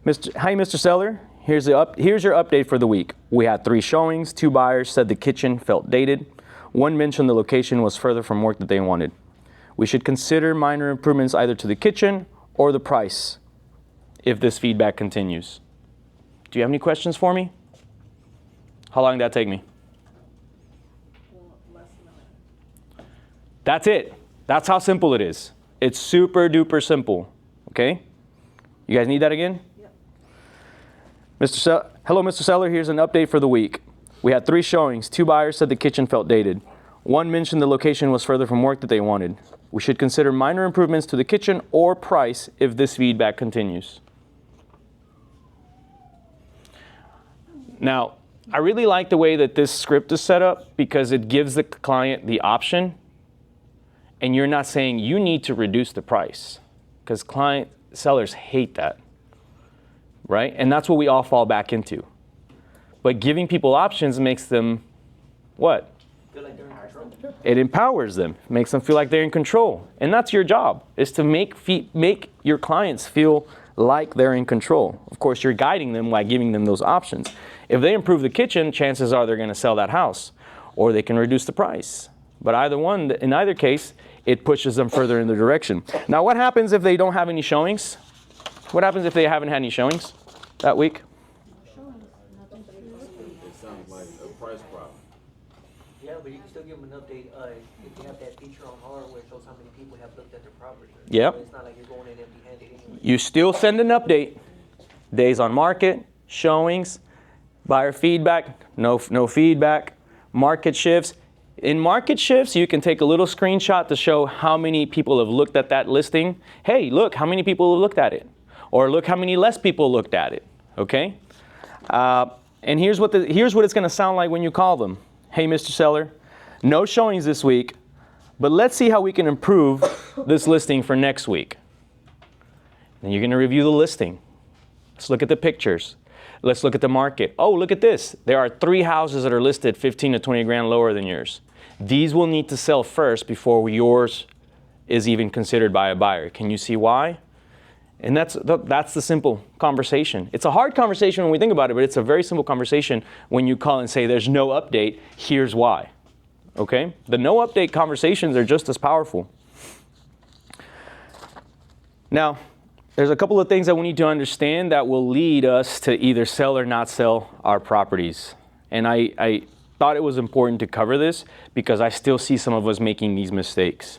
Hi, Mr. Seller. Here's your update for the week. We had 3 showings. 2 buyers said the kitchen felt dated. 1 mentioned the location was further from work that they wanted. We should consider minor improvements either to the kitchen or the price if this feedback continues. Do you have any questions for me? How long did that take me? Less than a minute. That's it. That's how simple it is. It's super duper simple. Okay? You guys need that again? Yep. Hello, Mr. Seller. Here's an update for the week. We had 3 showings. 2 buyers said the kitchen felt dated. 1 mentioned the location was further from work that they wanted. We should consider minor improvements to the kitchen or price if this feedback continues. Now, I really like the way that this script is set up because it gives the client the option, and you're not saying you need to reduce the price, because sellers hate that, right? And that's what we all fall back into. But giving people options makes them what? Feel like they're in control. It empowers them, makes them feel like they're in control. And that's your job, is to make your clients feel like they're in control. Of course, you're guiding them by giving them those options. If they improve the kitchen, chances are they're going to sell that house, or they can reduce the price. But in either case, it pushes them further in the direction. Now, what happens if they don't have any showings? What happens if they haven't had any showings that week? It sounds like a price problem. Yeah, but you can still give them an update if you have that feature on hard where it shows how many people have looked at their property. Yep. So it's not like you're going in empty-handed anyway. You still send an update. Days on market, showings, buyer feedback, no feedback, market shifts. In market shifts, you can take a little screenshot to show how many people have looked at that listing. Hey, look how many people have looked at it. Or look how many less people looked at it, okay? And here's what it's gonna sound like when you call them. Hey, Mr. Seller, no showings this week, but let's see how we can improve this listing for next week. Then you're gonna review the listing. Let's look at the pictures. Let's look at the market. Oh, look at this. There are 3 houses that are listed 15 to 20 grand lower than yours. These will need to sell first before yours is even considered by a buyer. Can you see why? And that's the simple conversation. It's a hard conversation when we think about it, but it's a very simple conversation when you call and say, there's no update, here's why. Okay? The no update conversations are just as powerful. Now, there's a couple of things that we need to understand that will lead us to either sell or not sell our properties. And I thought it was important to cover this because I still see some of us making these mistakes.